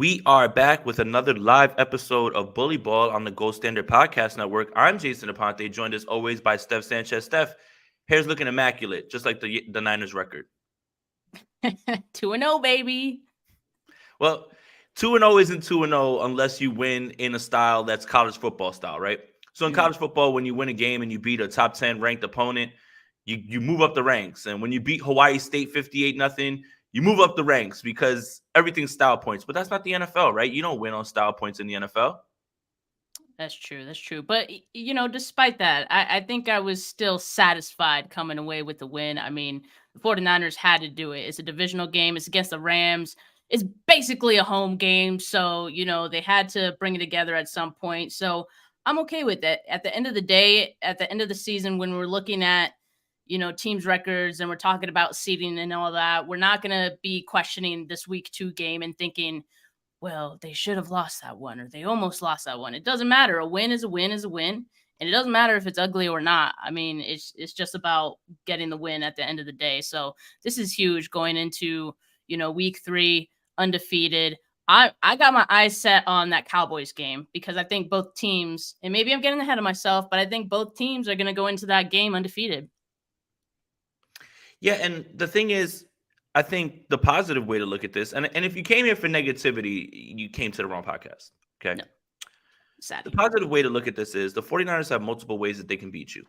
We are back with another live episode of Bully Ball on the Gold Standard Podcast Network. I'm Jason Aponte, joined as always by Steph Sanchez. Steph, hair's looking immaculate, just like the Niners record. 2-0, baby. Well, 2-0 isn't 2-0 unless you win in a style that's college football style, right? So in college football, when you win a game and you beat a top 10 ranked opponent, you move up the ranks. And when you beat Hawaii State 58-0, you move up the ranks because everything's style points. But that's not the NFL, right? You don't win on style points in the NFL. That's true. That's true. But, despite that, I think I was still satisfied coming away with the win. I mean, the 49ers had to do it. It's a divisional game. It's against the Rams. It's basically a home game. So, they had to bring it together at some point. So I'm okay with that. At the end of the day, at the end of the season, when we're looking at, teams' records and we're talking about seeding and all that, we're not going to be questioning this week 2 game and thinking, well, they should have lost that one or they almost lost that one. It doesn't matter. A win is a win is a win. And it doesn't matter if it's ugly or not. I mean, it's just about getting the win at the end of the day. So this is huge going into, week 3 undefeated. I got my eyes set on that Cowboys game because I think both teams, and maybe I'm getting ahead of myself, but I think both teams are going to go into that game undefeated. Yeah, and the thing is, I think the positive way to look at this, and if you came here for negativity, you came to the wrong podcast. Okay. No. The Sadly. positive way to look at this is the 49ers have multiple ways that they can beat you.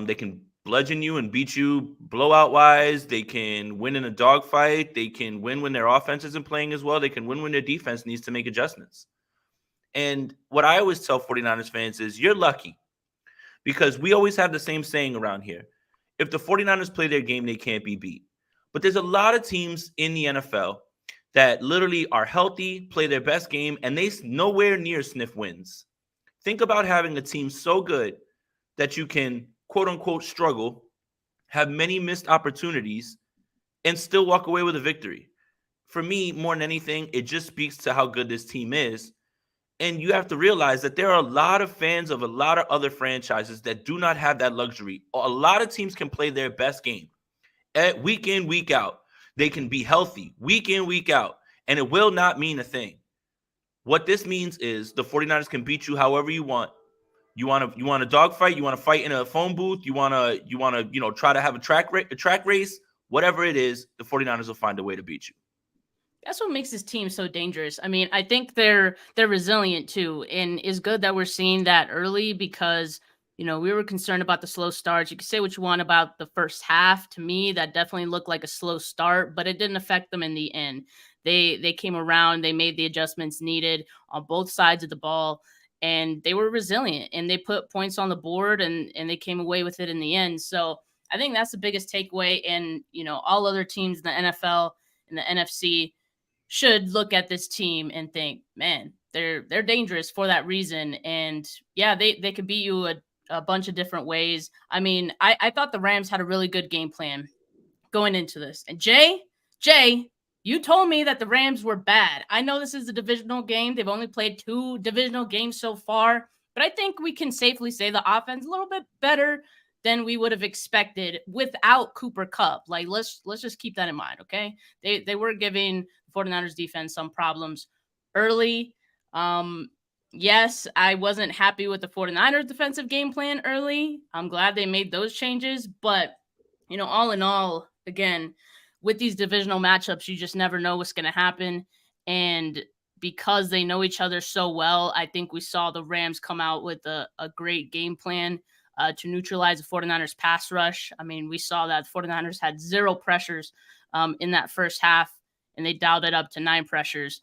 They can bludgeon you and beat you blowout wise. They can win in a dogfight. They can win when their offense isn't playing as well. They can win when their defense needs to make adjustments. And what I always tell 49ers fans is you're lucky because we always have the same saying around here. If the 49ers play their game, they can't be beat. But there's a lot of teams in the NFL that literally are healthy, play their best game, and they nowhere near sniff wins. Think about having a team so good that you can, quote unquote, struggle, have many missed opportunities, and still walk away with a victory. For me, more than anything, it just speaks to how good this team is. And you have to realize that there are a lot of fans of a lot of other franchises that do not have that luxury. A lot of teams can play their best game week in, week out. They can be healthy week in, week out, and it will not mean a thing. What this means is the 49ers can beat you however you want. You want a dogfight, you want to fight in a phone booth, you want to try to have a track race, whatever it is, the 49ers will find a way to beat you. That's what makes this team so dangerous. I mean, I think they're resilient too, and it's good that we're seeing that early because we were concerned about the slow starts. You can say what you want about the first half. To me, that definitely looked like a slow start, but it didn't affect them in the end. They came around, they made the adjustments needed on both sides of the ball, and they were resilient and they put points on the board and they came away with it in the end. So I think that's the biggest takeaway. And all other teams in the NFL and the NFC should look at this team and think, man, they're dangerous for that reason. And yeah, they could beat you a bunch of different ways. I mean, I thought the Rams had a really good game plan going into this. And Jay, you told me that the Rams were bad. I know this is a divisional game. They've only played 2 divisional games so far, but I think we can safely say the offense is a little bit better than we would have expected without Cooper Kupp. Like, let's just keep that in mind, okay? They were giving the 49ers defense some problems early. Yes, I wasn't happy with the 49ers defensive game plan early. I'm glad they made those changes, but all in all, again, with these divisional matchups, you just never know what's going to happen. And because they know each other so well, I think we saw the Rams come out with a great game plan to neutralize the 49ers pass rush. I mean, we saw that the 49ers had 0 pressures in that first half, and they dialed it up to 9 pressures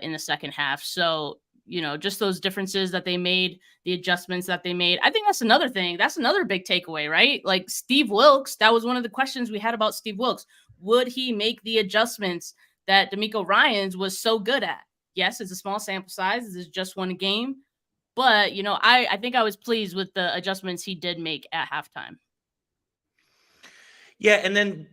in the second half. So, just those differences that they made, the adjustments that they made. I think that's another thing. That's another big takeaway, right? Like Steve Wilks, that was one of the questions we had about Steve Wilks. Would he make the adjustments that DeMeco Ryans was so good at? Yes, it's a small sample size. This is just one game. But, I think I was pleased with the adjustments he did make at halftime. Yeah, and then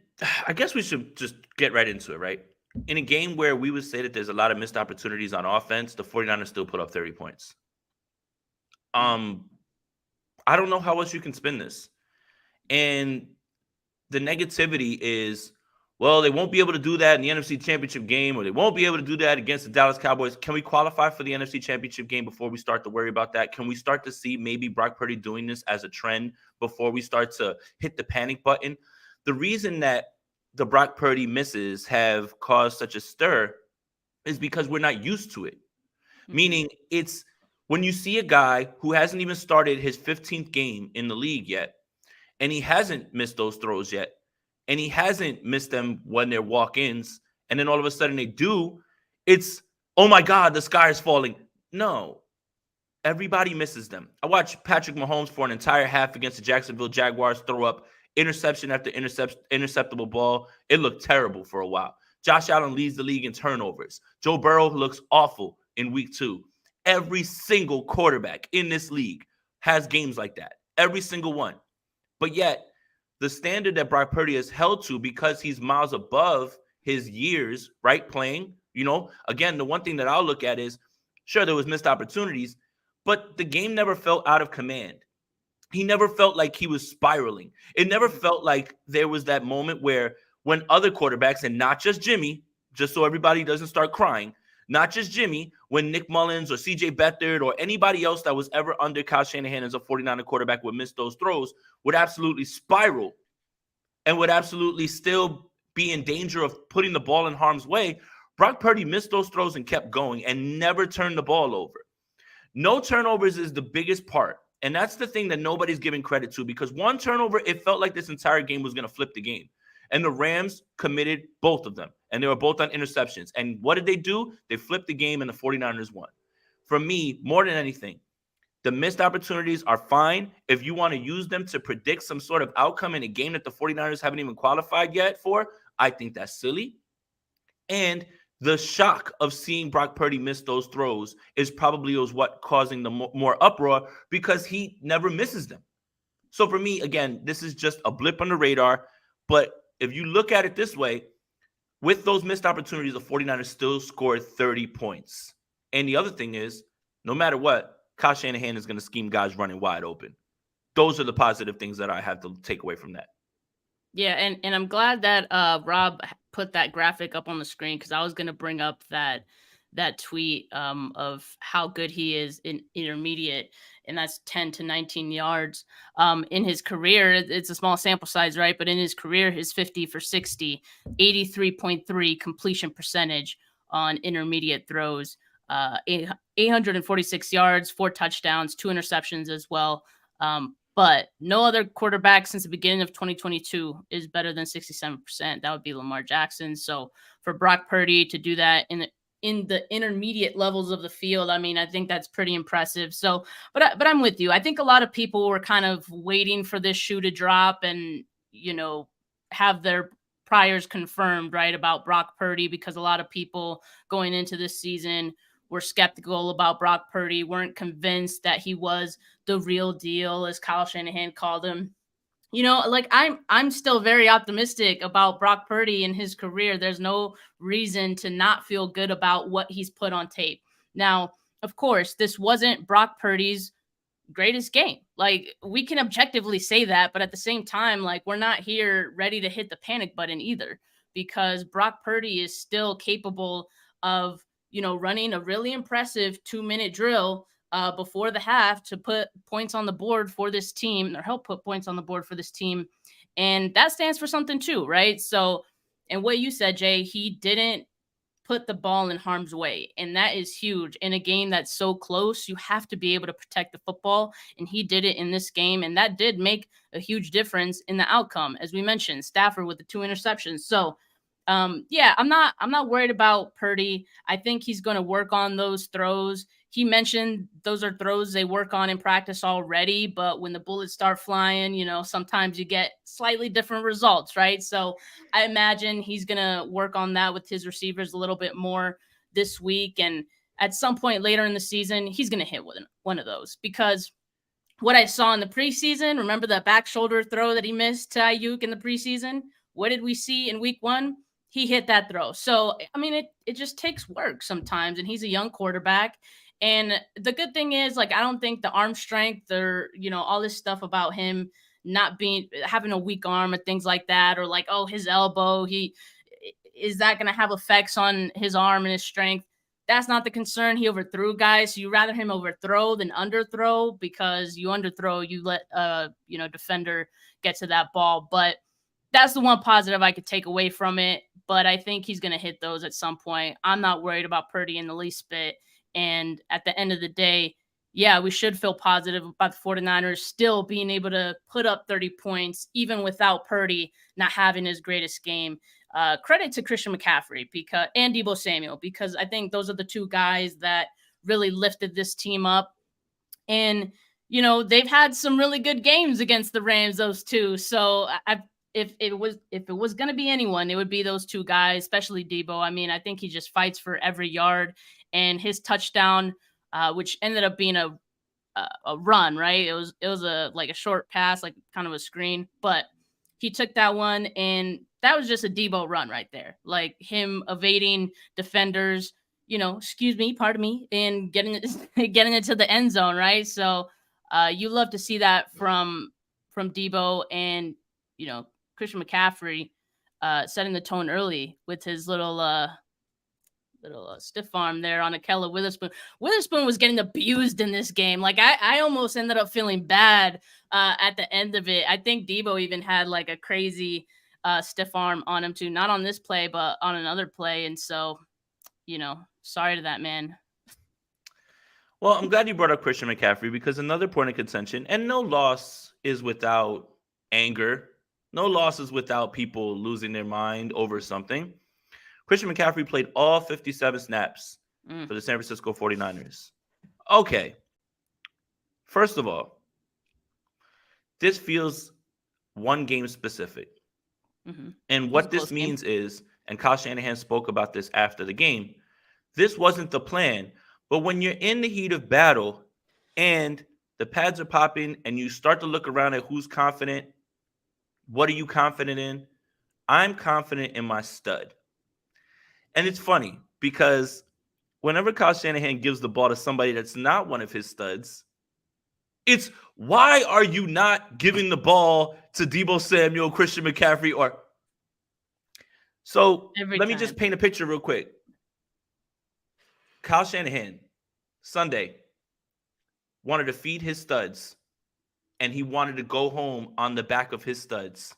I guess we should just get right into it, right? In a game where we would say that there's a lot of missed opportunities on offense, the 49ers still put up 30 points. I don't know how else you can spin this. And the negativity is well, they won't be able to do that in the NFC Championship game, or they won't be able to do that against the Dallas Cowboys. Can we qualify for the NFC Championship game before we start to worry about that? Can we start to see maybe Brock Purdy doing this as a trend before we start to hit the panic button? The reason that the Brock Purdy misses have caused such a stir is because we're not used to it. Meaning it's when you see a guy who hasn't even started his 15th game in the league yet, and he hasn't missed those throws yet, and he hasn't missed them when they're walk-ins, and then all of a sudden they do, it's, oh my God, the sky is falling. No, everybody misses them. I watched Patrick Mahomes for an entire half against the Jacksonville Jaguars throw up interception after interceptable ball. It looked terrible for a while. Josh Allen leads the league in turnovers. Joe Burrow looks awful in week 2. Every single quarterback in this league has games like that. Every single one. But yet, the standard that Brock Purdy is held to, because he's miles above his years, right, playing, again, the one thing that I'll look at is, sure, there was missed opportunities, but the game never felt out of command. He never felt like he was spiraling. It never felt like there was that moment where when other quarterbacks, and not just Jimmy, just so everybody doesn't start crying, not just Jimmy, when Nick Mullins or CJ Beathard or anybody else that was ever under Kyle Shanahan as a 49er quarterback would miss those throws, would absolutely spiral and would absolutely still be in danger of putting the ball in harm's way. Brock Purdy missed those throws and kept going and never turned the ball over. No turnovers is the biggest part. And that's the thing that nobody's giving credit to, because one turnover, it felt like this entire game was going to flip the game. And the Rams committed both of them. And they were both on interceptions. And what did they do? They flipped the game and the 49ers won. For me, more than anything, the missed opportunities are fine if you want to use them to predict some sort of outcome in a game that the 49ers haven't even qualified yet for. I think that's silly. And the shock of seeing Brock Purdy miss those throws is probably what causing the more uproar, because he never misses them. So for me, again, this is just a blip on the radar. But if you look at it this way, with those missed opportunities, the 49ers still scored 30 points. And the other thing is, no matter what, Kyle Shanahan is going to scheme guys running wide open. Those are the positive things that I have to take away from that. Yeah, and I'm glad that Rob put that graphic up on the screen, because I was going to bring up that tweet of how good he is in intermediate, and that's 10 to 19 yards. In his career, it's a small sample size, right? But in his career, his 50 for 60, 83.3 completion percentage on intermediate throws, 846 yards, 4 touchdowns, 2 interceptions as well. But no other quarterback since the beginning of 2022 is better than 67%. That would be Lamar Jackson. So for Brock Purdy to do that in the intermediate levels of the field, I mean, I think that's pretty impressive. So, but I'm with you. I think a lot of people were kind of waiting for this shoe to drop and, have their priors confirmed, right, about Brock Purdy, because a lot of people going into this season were skeptical about Brock Purdy, weren't convinced that he was the real deal, as Kyle Shanahan called him. Like I'm still very optimistic about Brock Purdy in his career. There's no reason to not feel good about what he's put on tape. Now, of course, this wasn't Brock Purdy's greatest game. Like, we can objectively say that, but at the same time, like, we're not here ready to hit the panic button either, because Brock Purdy is still capable of running a really impressive 2-minute drill before the half to put points on the board for this team, or help put points on the board for this team. And that stands for something too, right? So, and what you said, Jay, he didn't put the ball in harm's way. And that is huge. In a game that's so close, you have to be able to protect the football. And he did it in this game. And that did make a huge difference in the outcome. As we mentioned, Stafford with the 2 interceptions. So, yeah, I'm not worried about Purdy. I think he's going to work on those throws. He mentioned those are throws they work on in practice already, but when the bullets start flying, sometimes you get slightly different results, right? So I imagine he's going to work on that with his receivers a little bit more this week. And at some point later in the season, he's going to hit one of those, because what I saw in the preseason, remember that back shoulder throw that he missed to Aiyuk in the preseason? What did we see in week 1? He hit that throw. So, I mean, it just takes work sometimes, and he's a young quarterback. And the good thing is, like, I don't think the arm strength or, all this stuff about him not having a weak arm and things like that, or like, oh, his elbow, is that going to have effects on his arm and his strength? That's not the concern. He overthrew guys. So you rather him overthrow than underthrow, because you underthrow, you let defender get to that ball. But that's the one positive I could take away from it. But I think he's going to hit those at some point. I'm not worried about Purdy in the least bit. And at the end of the day, yeah, we should feel positive about the 49ers still being able to put up 30 points, even without Purdy not having his greatest game. Credit to Christian McCaffrey and Deebo Samuel, because I think those are the two guys that really lifted this team up. And, they've had some really good games against the Rams, those two. So if it was going to be anyone, it would be those two guys, especially Deebo. I mean, I think he just fights for every yard, and his touchdown, which ended up being a run, right? It was a short pass, like kind of a screen, but he took that one, and that was just a Deebo run right there. Like him evading defenders, pardon me, and getting it to the end zone, right? So you love to see that from Deebo, and Christian McCaffrey setting the tone early with his little stiff arm there on Akella Witherspoon. Witherspoon was getting abused in this game. Like I almost ended up feeling bad at the end of it. I think Deebo even had like a crazy stiff arm on him too. Not on this play, but on another play. And so, sorry to that man. Well, I'm glad you brought up Christian McCaffrey, because another point of contention, and no loss is without anger. No loss is without people losing their mind over something. Christian McCaffrey played all 57 snaps for the San Francisco 49ers. Okay. First of all, this feels one game specific. Mm-hmm. And what this means is, and Kyle Shanahan spoke about this after the game, this wasn't the plan. But when you're in the heat of battle and the pads are popping and you start to look around at who's confident, what are you confident in? I'm confident in my stud. And it's funny because whenever Kyle Shanahan gives the ball to somebody that's not one of his studs, it's, why are you not giving the ball to Deebo Samuel, Christian McCaffrey, or... So let me just paint a picture real quick. Kyle Shanahan, Sunday, wanted to feed his studs, and he wanted to go home on the back of his studs.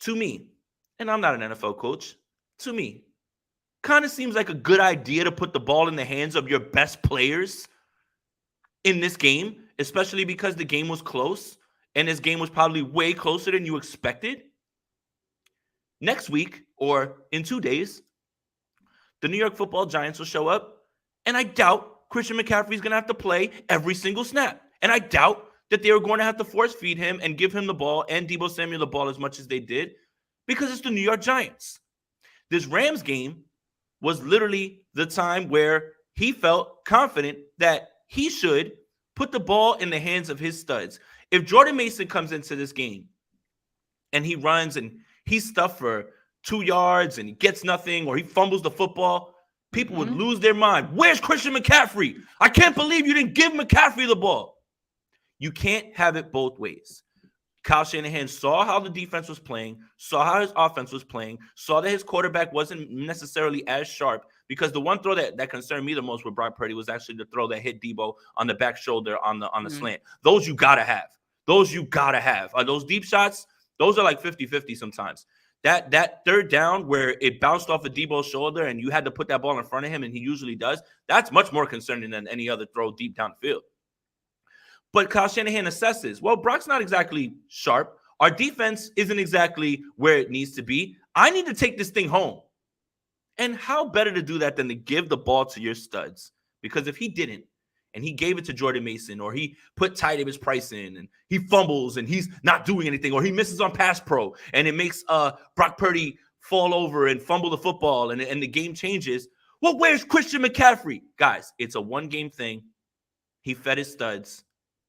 To me, and I'm not an NFL coach, to me, kind of seems like a good idea to put the ball in the hands of your best players in this game, especially because the game was close, and this game was probably way closer than you expected. Next week, or in 2 days, the New York Football Giants will show up, and I doubt Christian McCaffrey is going to have to play every single snap. And I doubt that they are going to have to force feed him and give him the ball and Deebo Samuel the ball as much as they did, because it's the New York Giants. This Rams game was literally the time where he felt confident that he should put the ball in the hands of his studs. If Jordan Mason comes into this game and he runs and he's stuffed for 2 yards and he gets nothing, or he fumbles the football, people would lose their mind. Where's Christian McCaffrey? I can't believe you didn't give McCaffrey the ball. You can't have it both ways. Kyle Shanahan saw how the defense was playing, saw how his offense was playing, saw that his quarterback wasn't necessarily as sharp, because the one throw that concerned me the most with Brock Purdy was actually the throw that hit Deebo on the back shoulder on the slant. Those you got to have. Those you got to have. Those deep shots, those are like 50-50 sometimes. That third down where it bounced off of Deebo's shoulder and you had to put that ball in front of him, and he usually does, that's much more concerning than any other throw deep downfield. But Kyle Shanahan assesses, well, Brock's not exactly sharp. Our defense isn't exactly where it needs to be. I need to take this thing home. And how better to do that than to give the ball to your studs? Because if he didn't, and he gave it to Jordan Mason, or he put Ty Davis Price in, and he fumbles and he's not doing anything, or he misses on pass pro, and it makes Brock Purdy fall over and fumble the football, and the game changes. Well, where's Christian McCaffrey? Guys, it's a one-game thing. He fed his studs.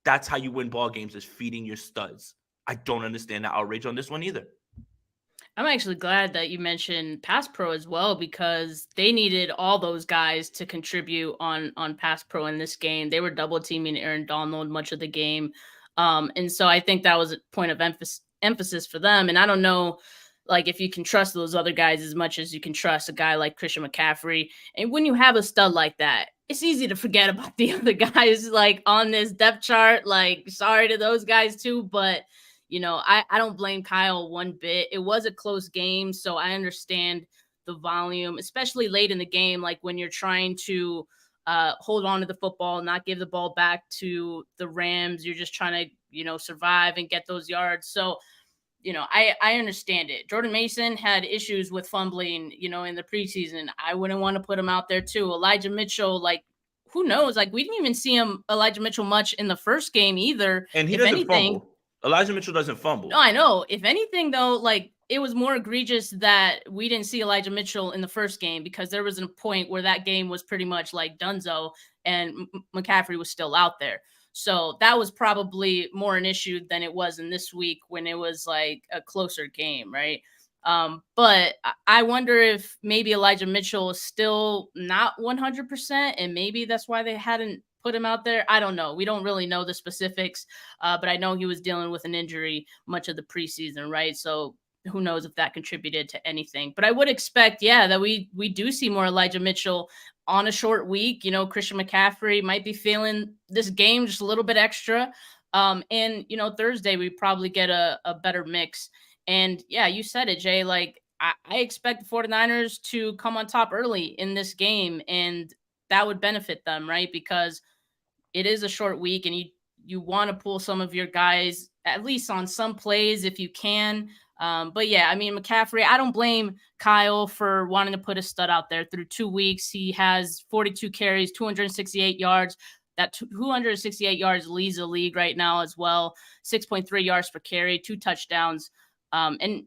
That's how you win ball games, is feeding your studs. I don't understand the outrage on this one either. I'm actually glad that you mentioned pass pro as well, because they needed all those guys to contribute on pass pro in this game. They were double teaming Aaron Donald much of the game. And so I think that was a point of emphasis for them. And I don't know, like, if you can trust those other guys as much as you can trust a guy like Christian McCaffrey. And when you have a stud like that, it's easy to forget about the other guys like on this depth chart. Like, sorry to those guys too, but I don't blame Kyle one bit. It was a close game, so I understand the volume, especially late in the game, like when you're trying to hold on to the football, not give the ball back to the Rams. You're just trying to, survive and get those yards. So, I understand it. Jordan Mason had issues with fumbling, in the preseason. I wouldn't want to put him out there too. Elijah Mitchell, like, who knows? Like, we didn't even see Elijah Mitchell, much in the first game either. And he If doesn't anything, fumble. Elijah Mitchell doesn't fumble. no, I know. If anything, though, like, it was more egregious that we didn't see Elijah Mitchell in the first game, because there was a point where that game was pretty much like donezo and McCaffrey was still out there. So that was probably more an issue than it was in this week when it was like a closer game, right? But I wonder if maybe Elijah Mitchell is still not 100%, and maybe that's why they hadn't put him out there. I don't know. We don't really know the specifics, but I know he was dealing with an injury much of the preseason, right? So who knows if that contributed to anything. But I would expect, that we do see more Elijah Mitchell on a short week. Christian McCaffrey might be feeling this game just a little bit extra. And Thursday we probably get a better mix. And yeah, you said it, Jay. Like, I expect the 49ers to come on top early in this game, and that would benefit them, right? Because it is a short week, and you want to pull some of your guys at least on some plays if you can. But yeah, I mean, McCaffrey, I don't blame Kyle for wanting to put a stud out there. Through 2 weeks, he has 42 carries, 268 yards. That 268 yards leads the league right now as well. 6.3 yards per carry, 2 touchdowns. And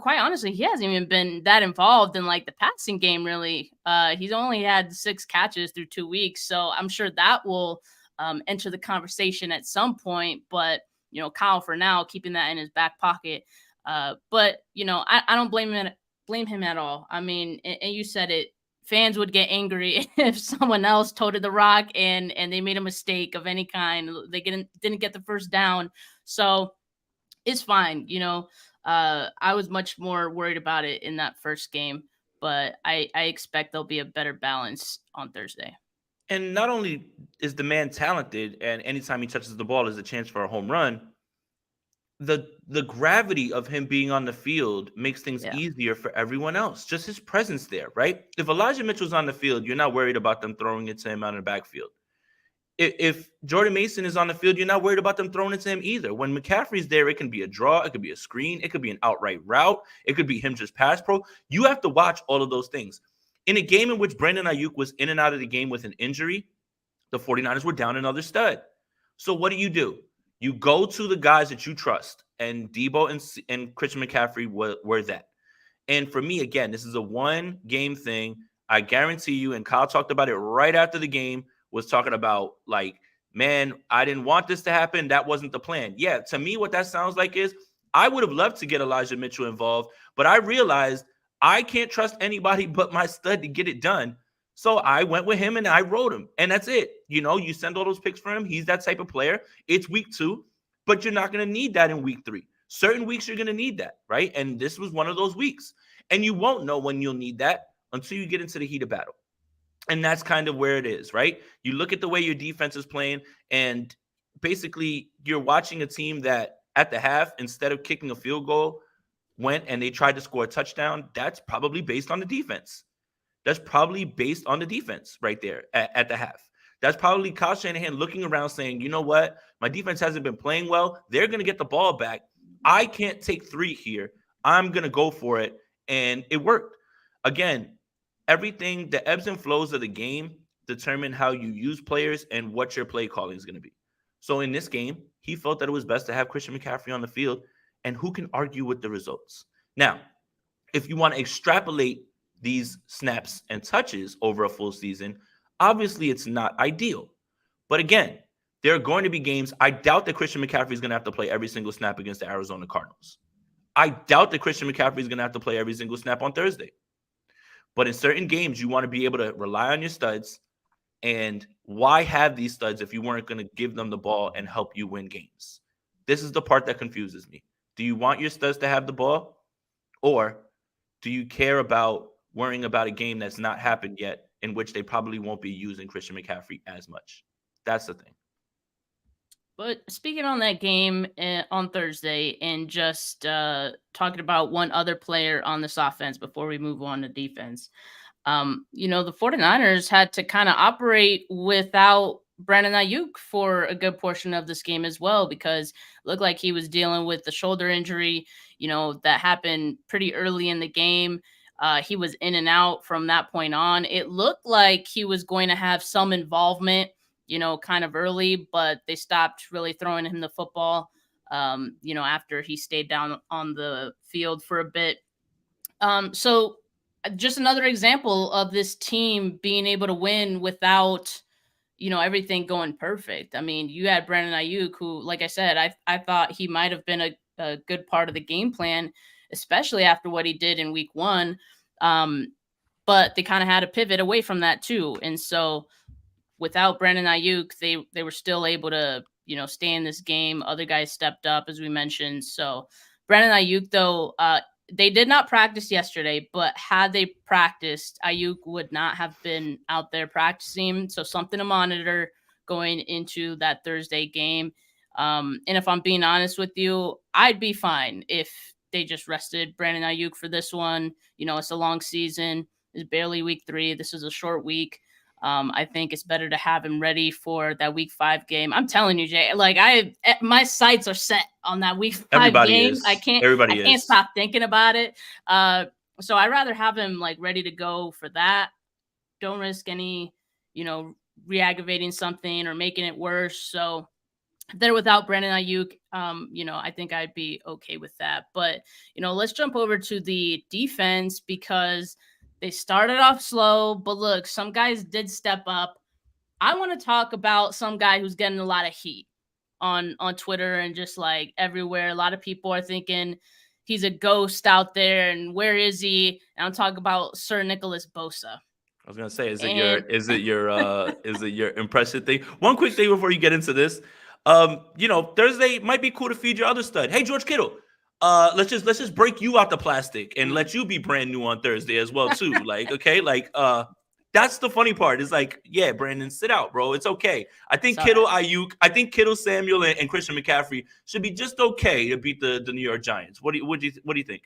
quite honestly, he hasn't even been that involved in like the passing game, really. He's only had 6 catches through 2 weeks. So I'm sure that will enter the conversation at some point. But, Kyle, for now, keeping that in his back pocket. But I don't blame him at all. I mean, and you said it, fans would get angry if someone else toted the rock and they made a mistake of any kind. They didn't get the first down. So it's fine. I was much more worried about it in that first game, but I expect there'll be a better balance on Thursday. And not only is the man talented, and anytime he touches the ball is a chance for a home run, the gravity of him being on the field makes things easier for everyone else. Just his presence there, right? If Elijah Mitchell's on the field, you're not worried about them throwing it to him out in the backfield. If Jordan Mason is on the field, you're not worried about them throwing it to him either. When McCaffrey's there, it can be a draw, it could be a screen, it could be an outright route, it could be him just pass pro. You have to watch all of those things. In a game in which Brandon Aiyuk was in and out of the game with an injury, the 49ers were down another stud. So what do? You go to the guys that you trust, and Debo and Christian McCaffrey were that. And for me, again, this is a one-game thing. I guarantee you, and Kyle talked about it right after the game, was talking about, like, man, I didn't want this to happen. That wasn't the plan. Yeah, to me, what that sounds like is I would have loved to get Elijah Mitchell involved, but I realized I can't trust anybody but my stud to get it done. So I went with him and I rode him. And that's it. You send all those picks for him. He's that type of player. It's week 2, but you're not going to need that in week 3. Certain weeks you're going to need that, right? And this was one of those weeks. And you won't know when you'll need that until you get into the heat of battle. And that's kind of where it is, right? You look at the way your defense is playing, and basically you're watching a team that at the half, instead of kicking a field goal, went and they tried to score a touchdown. That's probably based on the defense. That's probably based on the defense right there at the half. That's probably Kyle Shanahan looking around saying, you know what? My defense hasn't been playing well. They're going to get the ball back. I can't take 3 here. I'm going to go for it. And it worked. Again, everything, the ebbs and flows of the game determine how you use players and what your play calling is going to be. So in this game, he felt that it was best to have Christian McCaffrey on the field. And who can argue with the results? Now, if you want to extrapolate these snaps and touches over a full season, obviously it's not ideal. But again, there are going to be games. I doubt that Christian McCaffrey is going to have to play every single snap against the Arizona Cardinals. I doubt that Christian McCaffrey is going to have to play every single snap on Thursday. But in certain games, you want to be able to rely on your studs. And why have these studs if you weren't going to give them the ball and help you win games? This is the part that confuses me. Do you want your studs to have the ball, or do you care about worrying about a game that's not happened yet, in which they probably won't be using Christian McCaffrey as much? That's the thing. But speaking on that game on Thursday and just talking about one other player on this offense before we move on to defense, the 49ers had to kind of operate without Brandon Aiyuk for a good portion of this game as well, because it looked like he was dealing with the shoulder injury, that happened pretty early in the game. He was in and out from that point on. It looked like he was going to have some involvement, kind of early, but they stopped really throwing him the football, after he stayed down on the field for a bit. So just another example of this team being able to win without, everything going perfect. I mean, you had Brandon Aiyuk, who, like I said, I thought he might have been a good part of the game plan, especially after what he did in week 1. But they kind of had to pivot away from that too. And so without Brandon Aiyuk, they were still able to, stay in this game. Other guys stepped up, as we mentioned. So Brandon Aiyuk, though, they did not practice yesterday, but had they practiced, Aiyuk would not have been out there practicing. So something to monitor going into that Thursday game. And if I'm being honest with you, I'd be fine if they just rested Brandon Aiyuk for this one. It's a long season. It's barely week 3. This is a short week. I think it's better to have him ready for that week 5 game. I'm telling you, Jay, like my sights are set on that week 5 Everybody game. is. I can't is. stop thinking about it. So I'd rather have him like ready to go for that. Don't risk any, re-aggravating something or making it worse. So if they're without Brandon Aiyuk, I think I'd be okay with that. But, let's jump over to the defense, because they started off slow, but look, some guys did step up. I want to talk about some guy who's getting a lot of heat on Twitter and just like everywhere. A lot of people are thinking he's a ghost out there, and where is he? And I'm talking about Sir Nicholas Bosa. I was gonna say, is it your impression thing? One quick thing before you get into this. Thursday might be cool to feed your other stud. Hey, George Kittle. Let's just break you out the plastic and let you be brand new on Thursday as well too. That's the funny part. Is like, yeah, Brandon, sit out, bro. It's okay. I think Kittle, Ayuk, Samuel, and Christian McCaffrey should be just okay to beat the New York Giants. What do you think?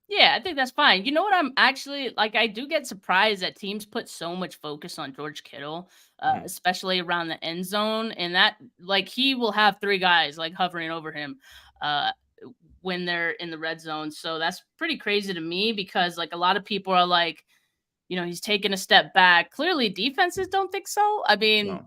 Yeah, I think that's fine. You know what? I'm actually like, I do get surprised that teams put so much focus on George Kittle, especially around the end zone, and that like he will have 3 guys like hovering over him when they're in the red zone. So that's pretty crazy to me, because like a lot of people are like, he's taking a step back. Clearly defenses don't think so. I mean, No.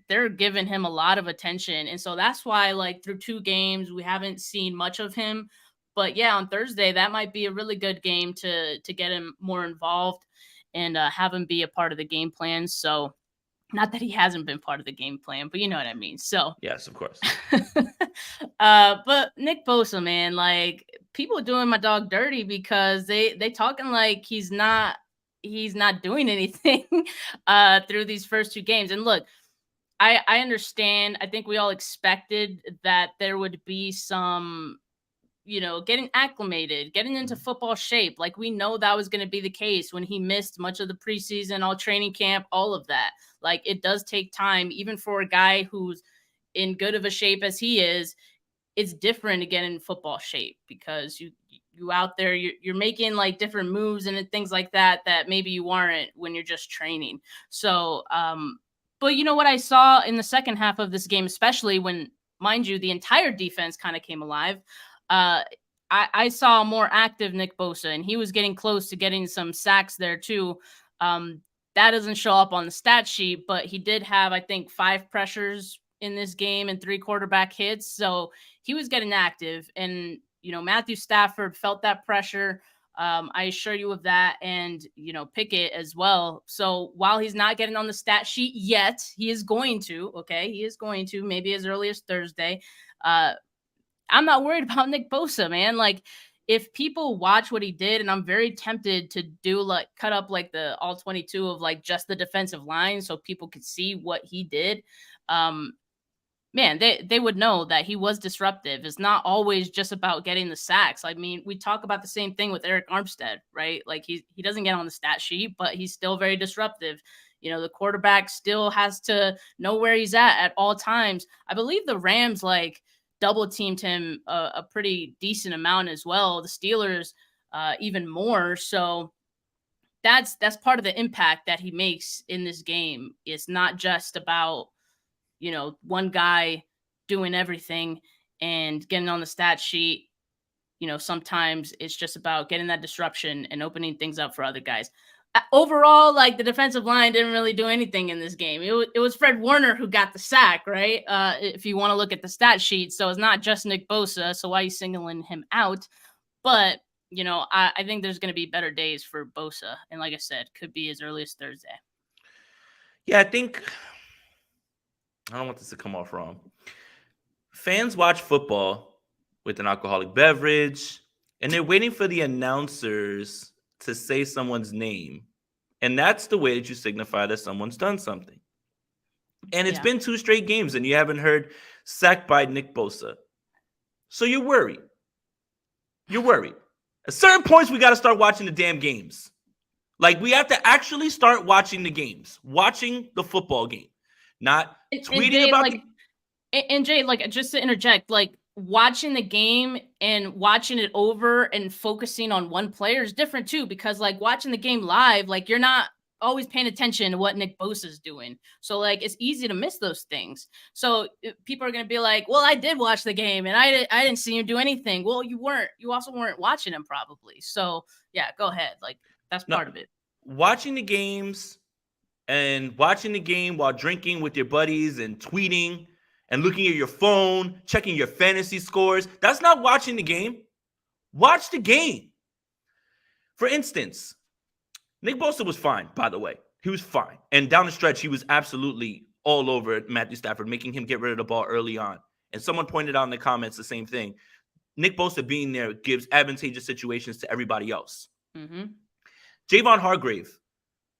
they're giving him a lot of attention. And so that's why like through 2 games, we haven't seen much of him. But yeah, on Thursday, that might be a really good game to get him more involved and have him be a part of the game plan. So not that he hasn't been part of the game plan, but you know what I mean. So yes, of course. But Nick Bosa, man, like people doing my dog dirty because they talking like he's not doing anything through these first 2 games. And look, I understand. I think we all expected that there would be some, getting acclimated, getting into football shape. Like we know that was going to be the case when he missed much of the preseason, all training camp, all of that. Like it does take time, even for a guy who's in good of a shape as he is. It's different to get in football shape because you out there, you're making like different moves and things like that maybe you aren't when you're just training. So, but you know what I saw in the second half of this game, especially when, mind you, the entire defense kind of came alive. I saw a more active Nick Bosa, and he was getting close to getting some sacks there too. That doesn't show up on the stat sheet, but he did have, I think, 5 pressures in this game and 3 quarterback hits. So he was getting active, and, Matthew Stafford felt that pressure. I assure you of that. And, Pickett as well. So while he's not getting on the stat sheet yet, he is going to, okay. He is going to maybe as early as Thursday. I'm not worried about Nick Bosa, man. Like if people watch what he did, and I'm very tempted to do like cut up like the all 22 of like just the defensive line so people could see what he did. man, they would know that he was disruptive. It's not always just about getting the sacks. I mean, we talk about the same thing with Eric Armstead, right? Like he doesn't get on the stat sheet, but he's still very disruptive. The quarterback still has to know where he's at all times. I believe the Rams like double teamed him a pretty decent amount as well. The Steelers even more. So that's part of the impact that he makes in this game. It's not just about one guy doing everything and getting on the stat sheet. Sometimes it's just about getting that disruption and opening things up for other guys. Overall, like the defensive line didn't really do anything in this game. It was Fred Warner who got the sack, right? If you want to look at the stat sheet. So it's not just Nick Bosa. So why are you singling him out? But, I think there's going to be better days for Bosa. And like I said, could be as early as Thursday. Yeah, I don't want this to come off wrong. Fans watch football with an alcoholic beverage, and they're waiting for the announcers to say someone's name. And that's the way that you signify that someone's done something. And it's been 2 straight games, and you haven't heard sacked by Nick Bosa. So you're worried. At certain points, we got to start watching the damn games. Like, we have to actually start watching the games, watching the football game, not tweeting Jay, about And Jay, like, just to interject, like, watching the game and watching it over and focusing on one player is different too, because like watching the game live, like you're not always paying attention to what Nick Bosa is doing. So like it's easy to miss those things. So people are going to be like, well, I did watch the game and I didn't see him do anything. Well, you also weren't watching him probably. So yeah, go ahead. Like that's part of it. Watching the games and watching the game while drinking with your buddies and tweeting and looking at your phone, checking your fantasy scores. That's not watching the game. Watch the game. For instance, Nick Bosa was fine, by the way. He was fine. And down the stretch, he was absolutely all over Matthew Stafford, making him get rid of the ball early on. And someone pointed out in the comments the same thing. Nick Bosa being there gives advantageous situations to everybody else. Mm-hmm. Javon Hargrave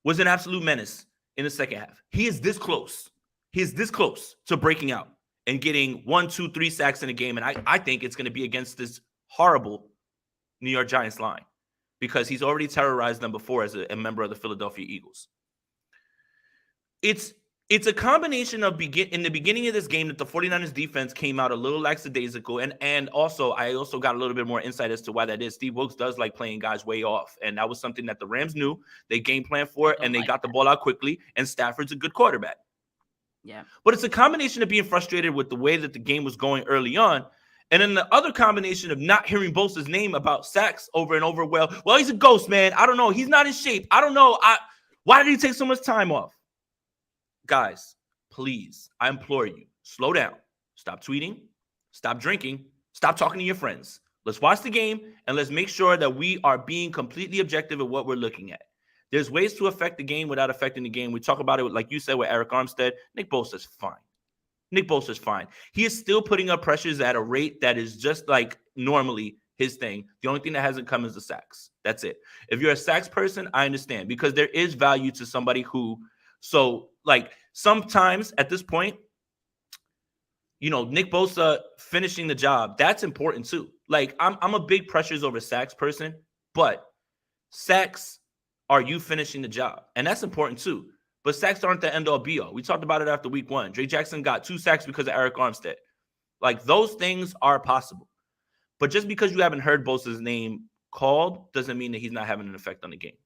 was an absolute menace in the second half. He is this close. He is this close to breaking out and getting 1, 2, 3 sacks in a game. And I think it's going to be against this horrible New York Giants line because he's already terrorized them before as a member of the Philadelphia Eagles. It's a combination of in the beginning of this game that the 49ers defense came out a little lackadaisical. And also, I also got a little bit more insight as to why that is. Steve Wilkes does like playing guys way off. And that was something that the Rams knew. They game planned for it, and they got the ball out quickly. And Stafford's a good quarterback. Yeah. But it's a combination of being frustrated with the way that the game was going early on. And then the other combination of not hearing Bosa's name about sacks over and over. Well, he's a ghost, man. I don't know. He's not in shape. I don't know. Why did he take so much time off? Guys, please, I implore you, slow down. Stop tweeting. Stop drinking. Stop talking to your friends. Let's watch the game, and let's make sure that we are being completely objective at what we're looking at. There's ways to affect the game without affecting the game. We talk about it, like you said, with Eric Armstead. Nick Bosa's fine. He is still putting up pressures at a rate that is just like normally his thing. The only thing that hasn't come is the sacks. That's it. If you're a sacks person, I understand because there is value to somebody who, so like sometimes at this point, Nick Bosa finishing the job, that's important too. Like I'm a big pressures over sacks person, but sacks are you finishing the job? And that's important too. But sacks aren't the end-all be-all. We talked about it after week 1. Dre Jackson got 2 sacks because of Eric Armstead. Like, those things are possible. But just because you haven't heard Bosa's name called doesn't mean that he's not having an effect on the game.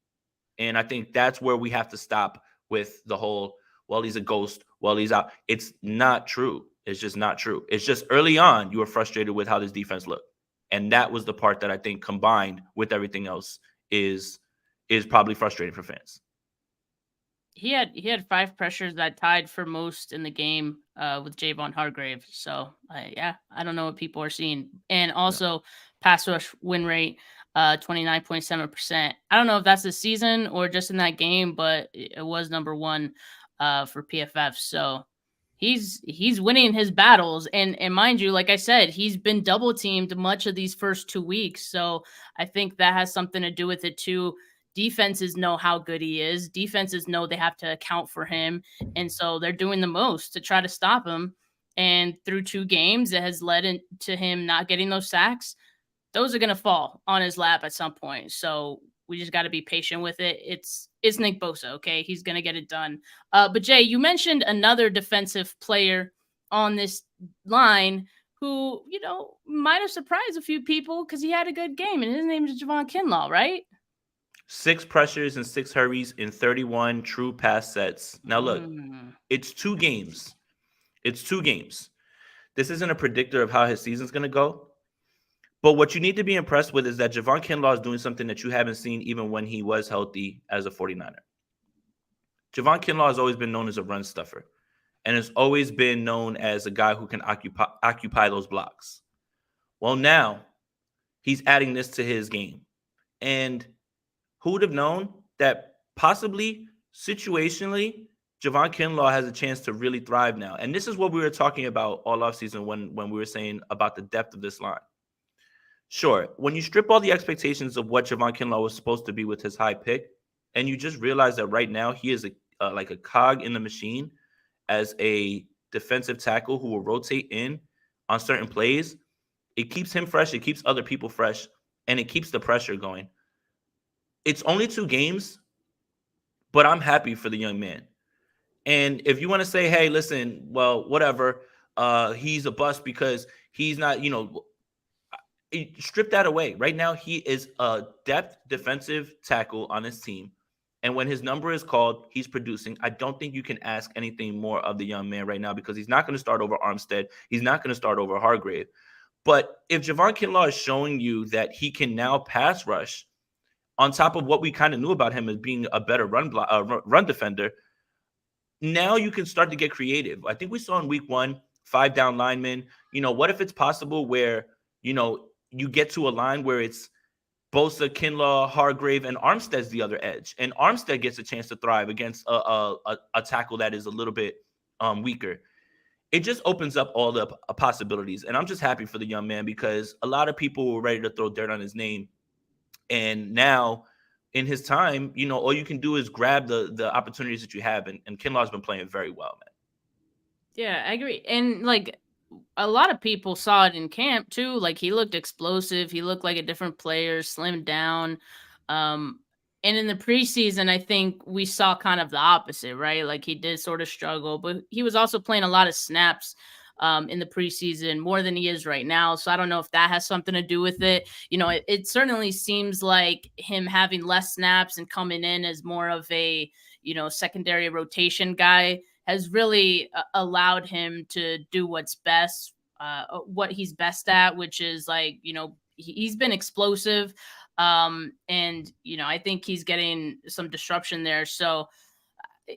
And I think that's where we have to stop with the whole, well, he's a ghost, well, he's out. It's not true. It's just not true. It's just early on, you were frustrated with how this defense looked. And that was the part that I think combined with everything else is probably frustrating for fans. He had 5 pressures that tied for most in the game with Javon Hargrave. So, I don't know what people are seeing. And also, pass rush win rate, 29.7%. I don't know if that's the season or just in that game, but it was number 1 for PFF. So, he's winning his battles. And mind you, like I said, he's been double teamed much of these first 2 weeks. So, I think that has something to do with it too. Defenses know how good he is. Defenses know they have to account for him. And so they're doing the most to try to stop him. And through 2 games, it has led to him not getting those sacks. Those are going to fall on his lap at some point. So we just got to be patient with it. It's Nick Bosa, okay? He's going to get it done. But Jay, you mentioned another defensive player on this line who, might have surprised a few people because he had a good game, and his name is Javon Kinlaw, right? 6 pressures and 6 hurries in 31 true pass sets. Now look, it's 2 games. It's 2 games. This isn't a predictor of how his season's going to go. But what you need to be impressed with is that Javon Kinlaw is doing something that you haven't seen even when he was healthy as a 49er. Javon Kinlaw has always been known as a run stuffer, and has always been known as a guy who can occupy those blocks. Well, now he's adding this to his game. And who would have known that possibly, situationally, Javon Kinlaw has a chance to really thrive now? And this is what we were talking about all offseason when we were saying about the depth of this line. Sure, when you strip all the expectations of what Javon Kinlaw was supposed to be with his high pick, and you just realize that right now he is like a cog in the machine as a defensive tackle who will rotate in on certain plays, it keeps him fresh, it keeps other people fresh, and it keeps the pressure going. It's only 2 games, but I'm happy for the young man. And if you want to say, hey, listen, well, whatever, he's a bust because he's not, strip that away. Right now, he is a depth defensive tackle on his team. And when his number is called, he's producing. I don't think you can ask anything more of the young man right now because he's not going to start over Armstead. He's not going to start over Hargrave. But if Javon Kinlaw is showing you that he can now pass rush on top of what we kind of knew about him as being a better run defender, now you can start to get creative. I think we saw in week 1, 5 down linemen. What if it's possible where, you get to a line where it's Bosa, Kinlaw, Hargrave, and Armstead's the other edge. And Armstead gets a chance to thrive against a tackle that is a little bit weaker. It just opens up all the possibilities. And I'm just happy for the young man because a lot of people were ready to throw dirt on his name. And now in his time, all you can do is grab the opportunities that you have. And Kinlaw's been playing very well, man. Yeah, I agree. And a lot of people saw it in camp too. He looked explosive. He looked like a different player, slimmed down. And in the preseason, I think we saw kind of the opposite, right? He did sort of struggle, but he was also playing a lot of snaps in the preseason more than he is right now. So I don't know if that has something to do with it. It certainly seems like him having less snaps and coming in as more of a, secondary rotation guy has really allowed him to do what's best, what he's best at, which is he's been explosive. And, I think he's getting some disruption there. So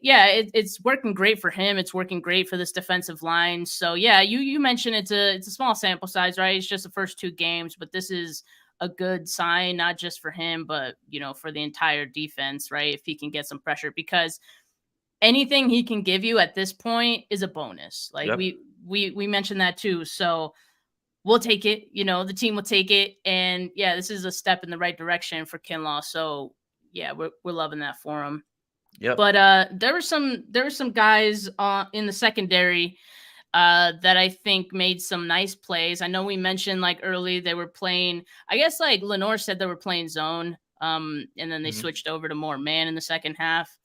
yeah, it's working great for him. It's working great for this defensive line. So yeah, you mentioned it's a small sample size, right? It's just the first 2 games, but this is a good sign, not just for him, but for the entire defense, right? If he can get some pressure, because anything he can give you at this point is a bonus. Yep. We mentioned that too. So we'll take it, the team will take it. And yeah, this is a step in the right direction for Kinlaw. So yeah, we're loving that for him. Yep. But there were some guys in the secondary that I think made some nice plays. I know we mentioned early they were playing, I guess Lenore said they were playing zone. And then they switched over to more man in the second half.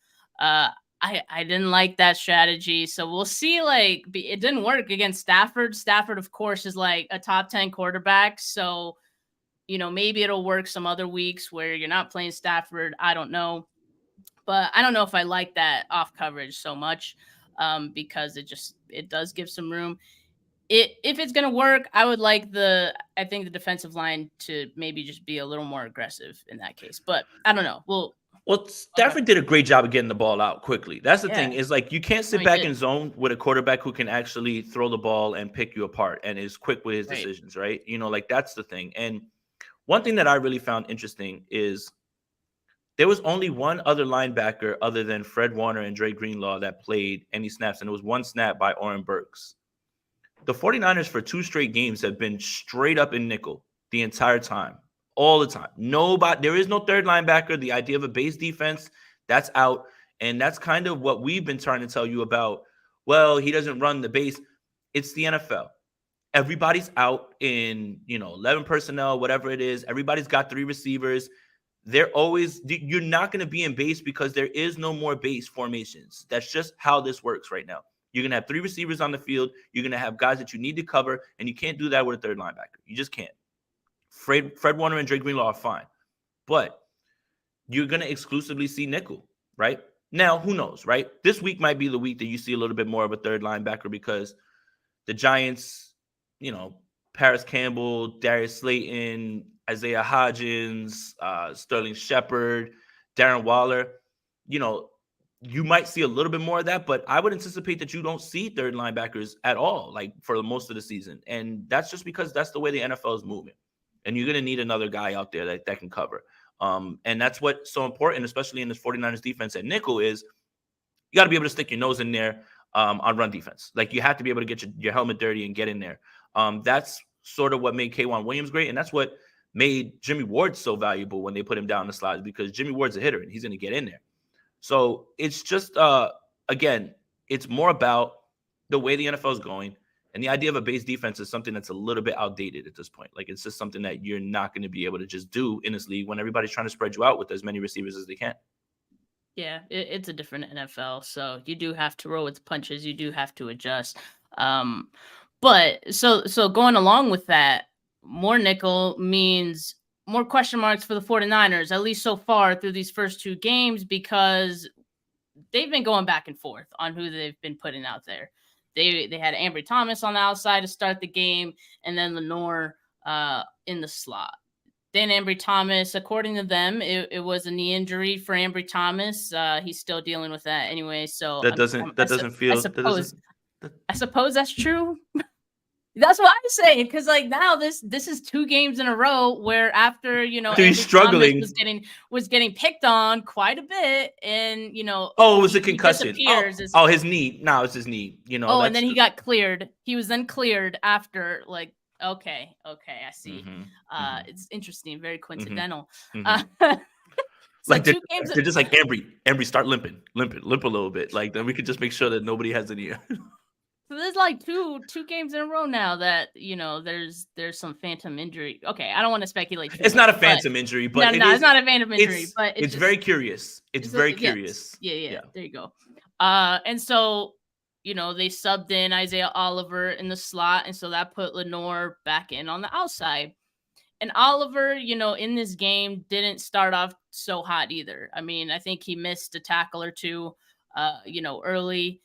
I didn't like that strategy. So we'll see. It didn't work against Stafford. Stafford, of course, is a top 10 quarterback. So, maybe it'll work some other weeks where you're not playing Stafford. I don't know. But I don't know if I like that off coverage so much because it does give some room. If it's going to work, I would like I think the defensive line to maybe just be a little more aggressive in that case. But I don't know. Well, Stafford did a great job of getting the ball out quickly. That's the thing is you can't sit back in zone with a quarterback who can actually throw the ball and pick you apart and is quick with his decisions, right? That's the thing. And one thing that I really found interesting is there was only one other linebacker other than Fred Warner and Dre Greenlaw that played any snaps, and it was 1 snap by Oren Burks. The 49ers for 2 straight games have been straight up in nickel the entire time. All the time. There is no third linebacker. The idea of a base defense, that's out. And that's kind of what we've been trying to tell you about. Well, he doesn't run the base. It's the NFL. Everybody's out in, 11 personnel, whatever it is. Everybody's got 3 receivers. You're not going to be in base because there is no more base formations. That's just how this works right now. You're going to have 3 receivers on the field. You're going to have guys that you need to cover, and you can't do that with a third linebacker. You just can't. Fred Warner and Drake Greenlaw are fine, but you're going to exclusively see nickel, right? Now, who knows, right? This week might be the week that you see a little bit more of a third linebacker because the Giants, Paris Campbell, Darius Slayton, Isaiah Hodgins, Sterling Shepard, Darren Waller, you might see a little bit more of that, but I would anticipate that you don't see third linebackers at all, like for most of the season. And that's just because that's the way the NFL is moving. And you're going to need another guy out there that can cover. And that's what's so important, especially in this 49ers defense at nickel, is you got to be able to stick your nose in there on run defense. Like, you have to be able to get your helmet dirty and get in there. That's sort of what made K'Wan Williams great. And that's what made Jimmy Ward so valuable when they put him down the slides, because Jimmy Ward's a hitter and he's going to get in there. So it's just, again, it's more about the way the NFL is going. And the idea of a base defense is something that's a little bit outdated at this point. Like, it's just something that you're not going to be able to just do in this league when everybody's trying to spread you out with as many receivers as they can. Yeah, it's a different NFL. So you do have to roll with the punches. You do have to adjust. But so going along with that, more nickel means more question marks for the 49ers, at least so far through these first 2 games, because they've been going back and forth on who they've been putting out there. They had Ambry Thomas on the outside to start the game, and then Lenoir in the slot. Then Ambry Thomas, according to them, it was a knee injury for Ambry Thomas. He's still dealing with that anyway. So I suppose that's true. That's what I'm saying, because like now this is 2 games in a row where after he's struggling, was getting picked on quite a bit, and it was a concussion. His knee. No, it's his knee. And then he got cleared. He was then cleared after, like, okay, I see. It's interesting, very coincidental. Like, they're just like, Ambry, start limp a little bit. Like, then we could just make sure that nobody has any. So there's like two games in a row now that there's some phantom injury. Okay, I don't want to speculate. It's not a phantom injury, but it's not a phantom injury. But it's very curious. It's very curious. Yeah. There you go. And so they subbed in Isaiah Oliver in the slot, and so that put Lenoir back in on the outside. And Oliver, in this game didn't start off so hot either. I mean, I think he missed a tackle or 2, early.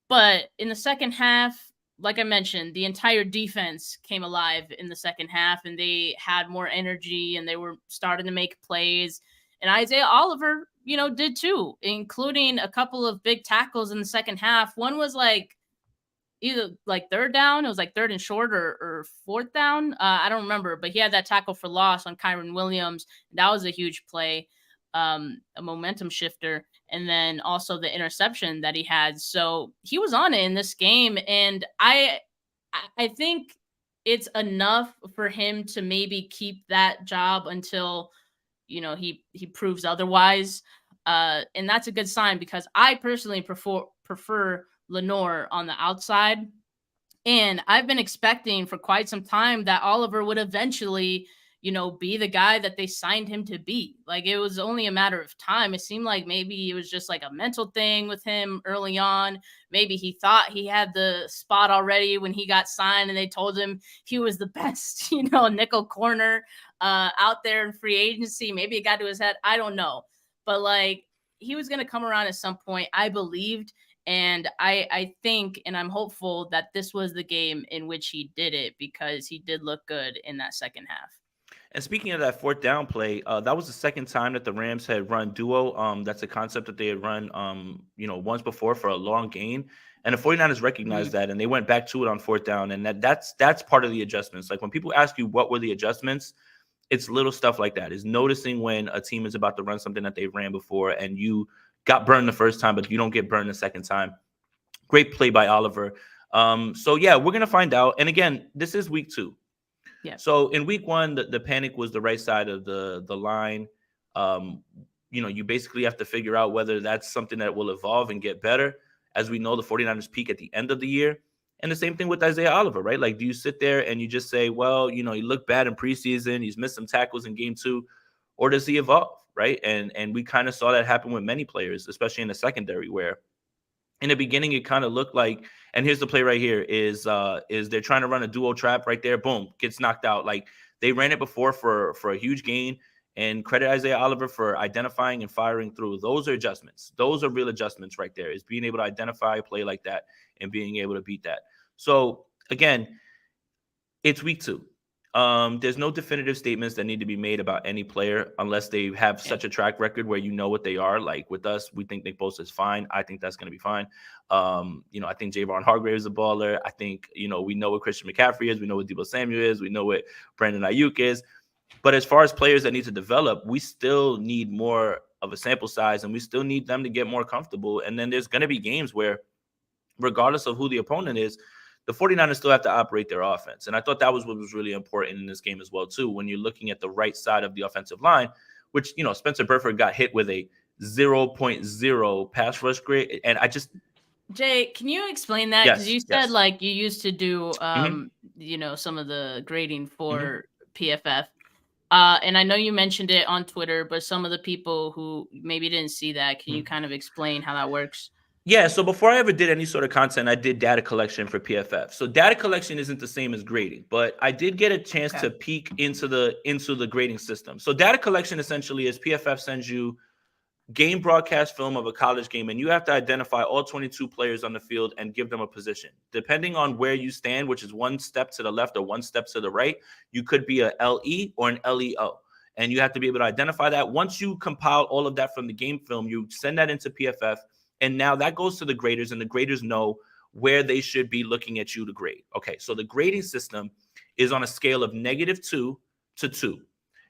But in the second half, like I mentioned, the entire defense came alive in the second half, and they had more energy, and they were starting to make plays. And Isaiah Oliver, did too, including a couple of big tackles in the second half. One was like either like third down. It was like third and short or fourth down. I don't remember, but he had that tackle for loss on Kyron Williams. That was a huge play, a momentum shifter. And then also the interception that he had. So he was on it in this game. And I think it's enough for him to maybe keep that job until, he proves otherwise. And that's a good sign, because I personally prefer Lenoir on the outside. And I've been expecting for quite some time that Oliver would eventually be the guy that they signed him to be. Like, it was only a matter of time. It seemed like maybe it was just like a mental thing with him early on. Maybe he thought he had the spot already when he got signed, and they told him he was the best, nickel corner out there in free agency. Maybe it got to his head. I don't know. But like, he was going to come around at some point, I believed. And I think, and I'm hopeful that this was the game in which he did it, because he did look good in that second half. And speaking of that fourth down play, that was the second time that the Rams had run duo. That's a concept that they had run, once before for a long gain. And the 49ers recognized that, and they went back to it on fourth down. And that's part of the adjustments. Like, when people ask you what were the adjustments, it's little stuff like that. Is noticing when a team is about to run something that they ran before, and you got burned the first time, but you don't get burned the second time. Great play by Oliver. So yeah, we're gonna find out. And again, this is week 2. Yeah. So in week 1, the panic was the right side of the line. You basically have to figure out whether that's something that will evolve and get better. As we know, the 49ers peak at the end of the year. And the same thing with Isaiah Oliver, right? Like, do you sit there and you just say, well, he looked bad in preseason, he's missed some tackles in game 2, or does he evolve, right? And we kind of saw that happen with many players, especially in the secondary, where in the beginning it kind of looked like, and here's the play right here, is they're trying to run a duo trap right there, boom, gets knocked out. Like, they ran it before for a huge gain. And credit Isaiah Oliver for identifying and firing through. Those are adjustments. Those are real adjustments right there, is being able to identify a play like that and being able to beat that. So, again, it's week 2. There's no definitive statements that need to be made about any player unless they have such a track record where you know what they are. Like with us, we think Nick Bosa is fine. I think that's going to be fine. I think Javon Hargrave is a baller. I think, we know what Christian McCaffrey is. We know what Deebo Samuel is. We know what Brandon Aiyuk is. But as far as players that need to develop, we still need more of a sample size, and we still need them to get more comfortable. And then there's going to be games where, regardless of who the opponent is, the 49ers still have to operate their offense. And I thought that was what was really important in this game as well, too, when you're looking at the right side of the offensive line, which, Spencer Burford got hit with a 0.0 pass rush grade. And I just... Jay, can you explain that? Because you said, like, you used to do, some of the grading for PFF. And I know you mentioned it on Twitter, but some of the people who maybe didn't see that, can you kind of explain how that works? Yeah, so before I ever did any sort of content, I did data collection for PFF. So data collection isn't the same as grading, but I did get a chance to peek into the grading system. So data collection essentially is PFF sends you game broadcast film of a college game, and you have to identify all 22 players on the field and give them a position. Depending on where you stand, which is one step to the left or one step to the right, you could be a LE or an LEO. And you have to be able to identify that. Once you compile all of that from the game film, you send that into PFF. And now that goes to the graders, and the graders know where they should be looking at you to grade. Okay, so the grading system is on a scale of -2 to 2.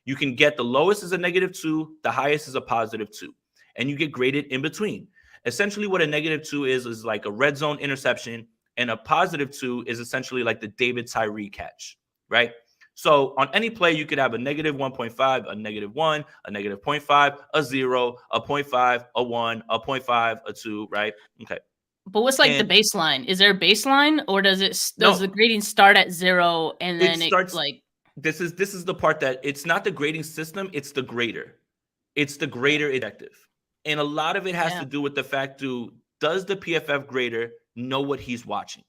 You can get the lowest is a -2, the highest is a +2, and you get graded in between. Essentially, what a -2 is like a red zone interception, and a +2 is essentially like the David Tyree catch, right? So on any play, you could have a -1.5, a -1, a -0.5, a 0, a 0.5, a 1, a 0.5, a 2, right? Okay. But what's the baseline? Is there a baseline, or does the grading start at 0 and then it starts like... This is the part that it's not the grading system, it's the grader. It's the grader objective. And a lot of it has to do with the fact, does the PFF grader know what he's watching?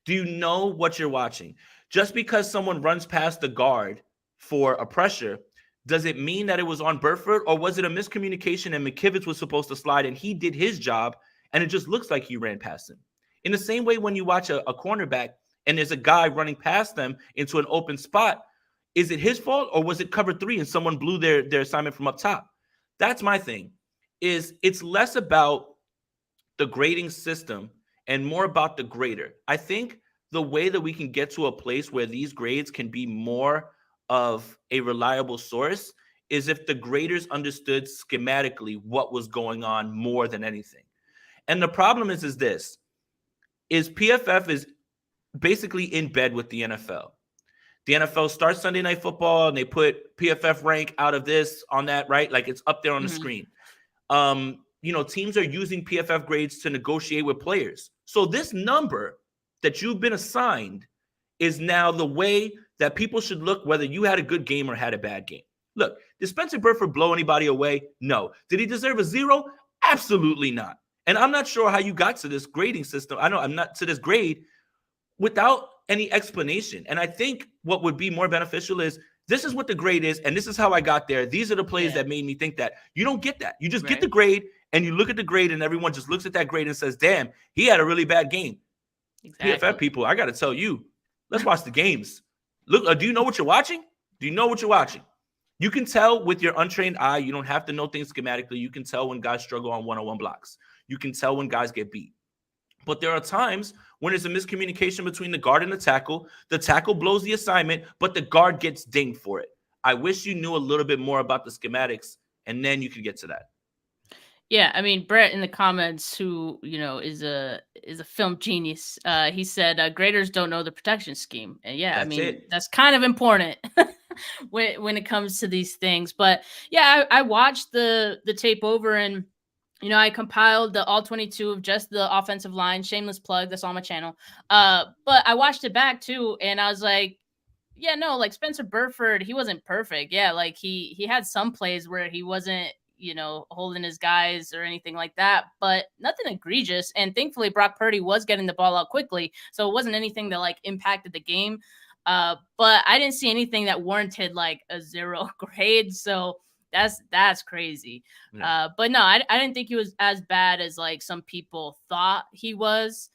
Do you know what you're watching? Just because someone runs past the guard for a pressure, does it mean that it was on Burford, or was it a miscommunication and McKivitz was supposed to slide and he did his job and it just looks like he ran past him? In the same way, when you watch a cornerback and there's a guy running past them into an open spot, is it his fault, or was it cover 3 and someone blew their assignment from up top? That's my thing. It's less about the grading system and more about the grader. I think the way that we can get to a place where these grades can be more of a reliable source is if the graders understood schematically what was going on more than anything. And the problem is PFF is basically in bed with the NFL. The NFL starts Sunday Night Football and they put PFF rank out of this on that, right? Like, it's up there on the screen. Teams are using PFF grades to negotiate with players. So this number that you've been assigned is now the way that people should look, whether you had a good game or had a bad game. Look, did Spencer Burford blow anybody away? No. Did he deserve a 0? Absolutely not. And I'm not sure how you got to this grading system. I know I'm not to this grade without any explanation. And I think what would be more beneficial is, this is what the grade is, and this is how I got there. These are the plays that made me think that. You don't get that. You just get the grade, and you look at the grade, and everyone just looks at that grade and says, damn, he had a really bad game. Exactly. PFF people, I got to tell you, let's watch the games. Look, do you know what you're watching? Do you know what you're watching? You can tell with your untrained eye. You don't have to know things schematically. You can tell when guys struggle on one-on-one blocks. You can tell when guys get beat. But there are times when there's a miscommunication between the guard and the tackle. The tackle blows the assignment, but the guard gets dinged for it. I wish you knew a little bit more about the schematics, and then you could get to that. Yeah, I mean, Brett in the comments, who is a film genius, he said graders don't know the protection scheme, and that's kind of important when it comes to these things. But yeah, I watched the tape over, and I compiled the all 22 of just the offensive line. Shameless plug. That's on my channel. But I watched it back too, and I was like, yeah, no, like Spencer Burford, he wasn't perfect. Yeah, like he had some plays where he wasn't, holding his guys or anything like that, but nothing egregious. And thankfully, Brock Purdy was getting the ball out quickly, so it wasn't anything that like impacted the game. But I didn't see anything that warranted like a 0 grade. So that's crazy. Yeah. But no, I didn't think he was as bad as like some people thought he was.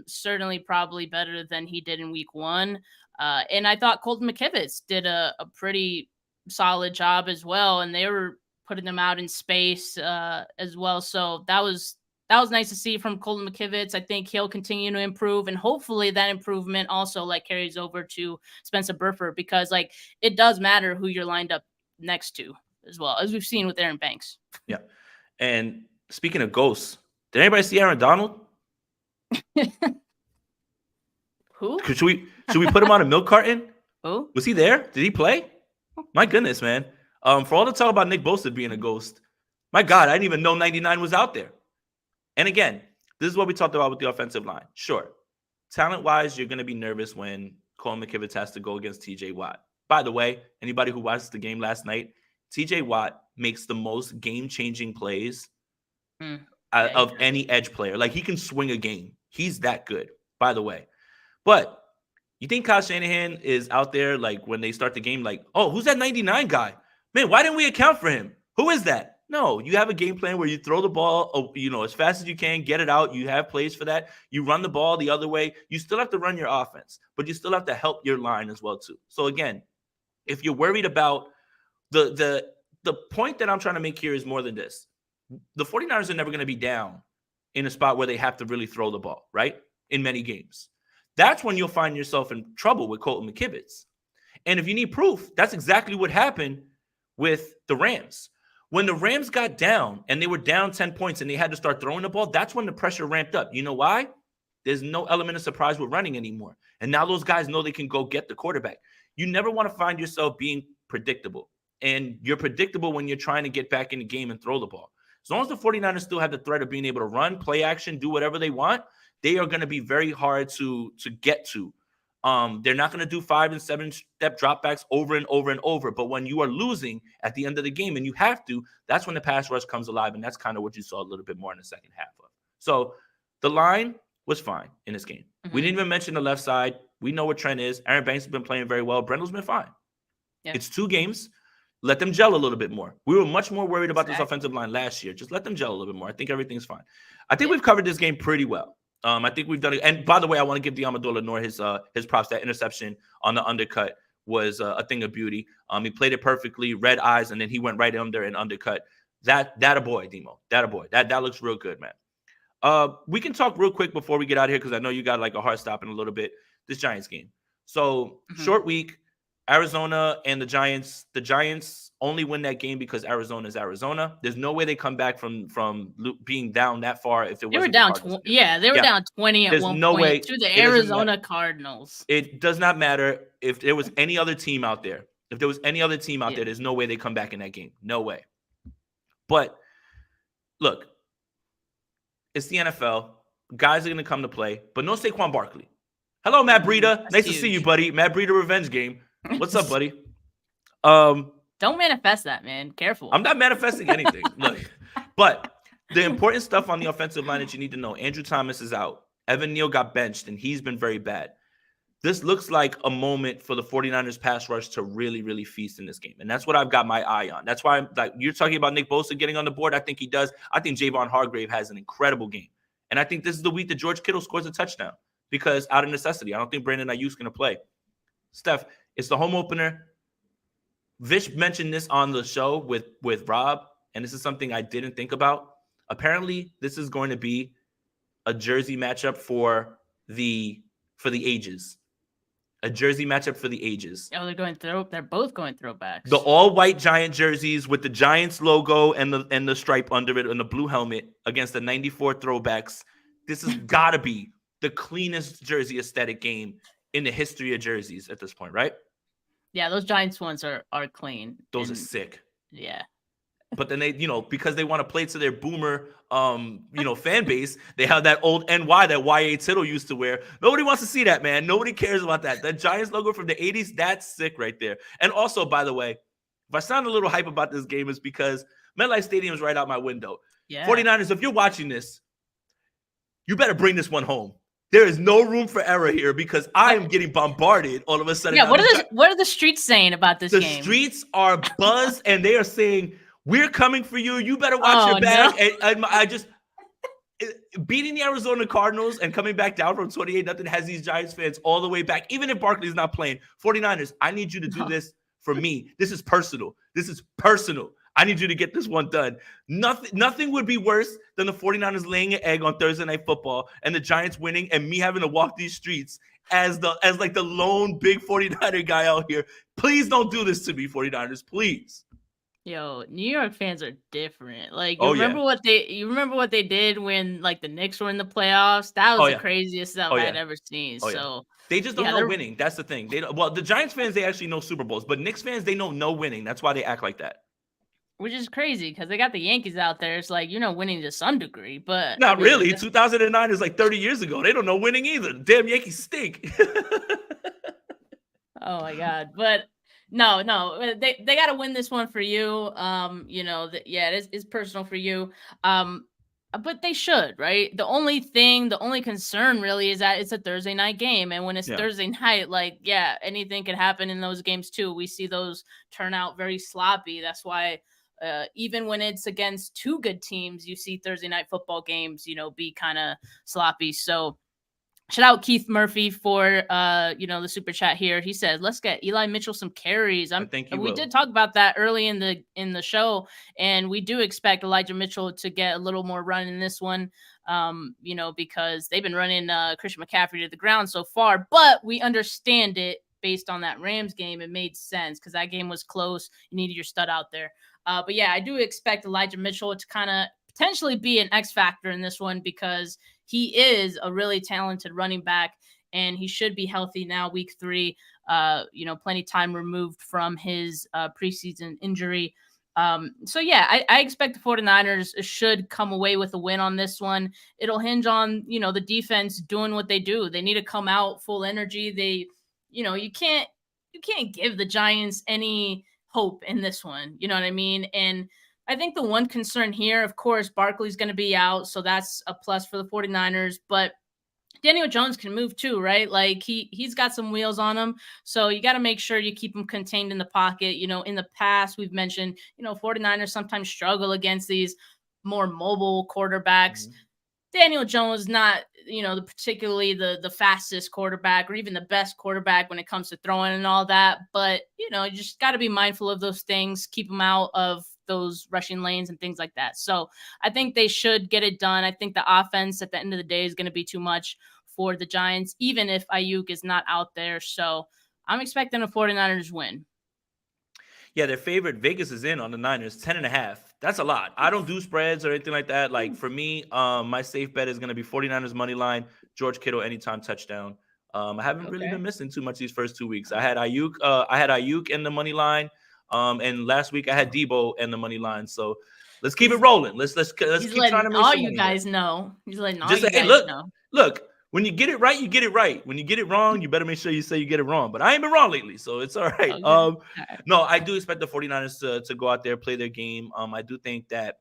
Certainly probably better than he did in week 1. And I thought Colton McKivitz did a pretty solid job as well. And they were putting them out in space as well. So that was nice to see from Colton McKivitz. I think he'll continue to improve, and hopefully that improvement also like carries over to Spencer Burford, because like it does matter who you're lined up next to as well, as we've seen with Aaron Banks. Yeah. And speaking of ghosts, did anybody see Aaron Donald? Who? Should we put him on a milk carton? Who? Was he there? Did he play? My goodness, man. For all the talk about Nick Bosa being a ghost, my God, I didn't even know 99 was out there. And again, this is what we talked about with the offensive line. Sure, talent-wise, you're going to be nervous when Colin McKivitz has to go against T.J. Watt. By the way, anybody who watched the game last night, T.J. Watt makes the most game-changing plays of any edge player. Like, he can swing a game. He's that good, by the way. But you think Kyle Shanahan is out there, like, when they start the game, like, oh, who's that 99 guy? Man, why didn't we account for him? Who is that? No, you have a game plan where you throw the ball, as fast as you can, get it out. You have plays for that. You run the ball the other way. You still have to run your offense, but you still have to help your line as well, too. So, again, if you're worried about the point that I'm trying to make here is more than this. The 49ers are never going to be down in a spot where they have to really throw the ball, right, in many games. That's when you'll find yourself in trouble with Colton McKivitz. And if you need proof, that's exactly what happened with the Rams. When the Rams got down and they were down 10 points and they had to start throwing the ball, that's when the pressure ramped up. You know why? There's no element of surprise with running anymore. And now those guys know they can go get the quarterback. You never want to find yourself being predictable. And you're predictable when you're trying to get back in the game and throw the ball. As long as the 49ers still have the threat of being able to run, play action, do whatever they want, they are going to be very hard to get to. They're not going to do 5 and 7 step dropbacks over and over and over. But when you are losing at the end of the game and you have to, that's when the pass rush comes alive. And that's kind of what you saw a little bit more in the second half of. So the line was fine in this game. Mm-hmm. We didn't even mention the left side. We know what Trent is. Aaron Banks has been playing very well. Brendel's been fine. Yeah. It's 2 games. Let them gel a little bit more. We were much more worried about this offensive line last year. Just let them gel a little bit more. I think everything's fine. I think we've covered this game pretty well. I think we've done it. And by the way, I want to give Diamador Lenore his props. That interception on the undercut was a thing of beauty. He played it perfectly, red eyes, and then he went right under and undercut. That a boy, Demo. That a boy. That looks real good, man. We can talk real quick before we get out of here because I know you got like a hard stop in a little bit. This Giants game. So short week. Arizona and the Giants only win that game because Arizona is Arizona. There's no way they come back from being down that far if it wasn't. They were down. They were down 20 at one point to the Arizona Cardinals. It does not matter if there was any other team out there. If there was any other team out there, there's no way they come back in that game. No way. But look, it's the NFL. Guys are going to come to play, but no Saquon Barkley. Hello, Matt Breida. Nice to see you, buddy. Matt Breida revenge game. What's up, buddy? Don't manifest that, man. Careful. I'm not manifesting anything. Look, but the important stuff on the offensive line that you need to know: Andrew Thomas is out. Evan Neal got benched, and he's been very bad. This looks like a moment for the 49ers pass rush to really, really feast in this game. And that's what I've got my eye on. That's why I'm like, you're talking about Nick Bosa getting on the board. I think he does. I think Javon Hargrave has an incredible game. And I think this is the week that George Kittle scores a touchdown because out of necessity. I don't think Brandon Aiyuk's going to play. Steph, it's the home opener. Vish mentioned this on the show with Rob, and this is something I didn't think about. Apparently, this is going to be a jersey matchup for the ages. A jersey matchup for the ages. Oh, they're both going throwbacks. The all-white Giant jerseys with the Giants logo and the stripe under it and the blue helmet against the 94 throwbacks. This has got to be the cleanest jersey aesthetic game in the history of jerseys at this point, right? Yeah, those Giants ones are clean. Those are sick. Yeah. But then they, because they want to play to their boomer, fan base, they have that old NY that YA Tittle used to wear. Nobody wants to see that, man. Nobody cares about that. That Giants logo from the 80s, that's sick right there. And also, by the way, if I sound a little hype about this game, it's because MetLife Stadium is right out my window. Yeah. 49ers, if you're watching this, you better bring this one home. There is no room for error here because I am getting bombarded all of a sudden. Yeah, what are the streets saying about this game? The streets are buzzed, and they are saying, we're coming for you. You better watch your back. No. And I just beating the Arizona Cardinals and coming back down from 28-0 has these Giants fans all the way back. Even if Barkley's not playing, 49ers, I need you to do this for me. This is personal. I need you to get this one done. Nothing would be worse than the 49ers laying an egg on Thursday Night Football and the Giants winning and me having to walk these streets as like the lone big 49er guy out here. Please don't do this to me, 49ers, please. Yo, New York fans are different. Like, you remember what they did when like the Knicks were in the playoffs? That was the craziest stuff I'd ever seen. So they just don't know winning. That's the thing. The Giants fans, they actually know Super Bowls, but Knicks fans, they know no winning. That's why they act like that. Which is crazy because they got the Yankees out there. It's like, winning to some degree, but not really. 2009 is like 30 years ago. They don't know winning either. Damn Yankees stink. Oh my God. But no, they got to win this one for you. It's personal for you. But they should, right? The only concern really is that it's a Thursday night game. And when it's Thursday night, anything can happen in those games too. We see those turn out very sloppy. That's why even when it's against two good teams, you see Thursday night football games, be kind of sloppy. So shout out Keith Murphy for the super chat here. He says, "Let's get Eli Mitchell some carries." We did talk about that early in the show, and we do expect Elijah Mitchell to get a little more run in this one. Because they've been running Christian McCaffrey to the ground so far, but we understand it based on that Rams game. It made sense because that game was close. You needed your stud out there. But yeah, I do expect Elijah Mitchell to kind of potentially be an X factor in this one because he is a really talented running back and he should be healthy now, week 3. Plenty time removed from his preseason injury. So yeah, I expect the 49ers should come away with a win on this one. It'll hinge on, the defense doing what they do. They need to come out full energy. You can't give the Giants any hope in this one. You know what I mean? And I think the one concern here, of course, Barkley's going to be out, so that's a plus for the 49ers, but Daniel Jones can move too, right? Like he's got some wheels on him. So you got to make sure you keep him contained in the pocket. In the past we've mentioned, 49ers sometimes struggle against these more mobile quarterbacks. Mm-hmm. Daniel Jones, not, particularly the fastest quarterback or even the best quarterback when it comes to throwing and all that. But, you just got to be mindful of those things, keep them out of those rushing lanes and things like that. So I think they should get it done. I think the offense at the end of the day is going to be too much for the Giants, even if Aiyuk is not out there. So I'm expecting a 49ers win. Yeah, their favorite, Vegas is in on the Niners, 10.5. That's a lot. I don't do spreads or anything like that. Like for me, my safe bet is going to be 49ers money line, George Kittle anytime touchdown. I haven't really been missing too much these first 2 weeks. I had Aiyuk in the money line, and last week I had Debo in the money line. So let's keep it rolling. Let's keep trying to make all you guys know. He's letting all you guys know. Look. When you get it right, you get it right. When you get it wrong, you better make sure you say you get it wrong. But I ain't been wrong lately, so it's all right. Okay. No, I do expect the 49ers to go out there, play their game. I do think that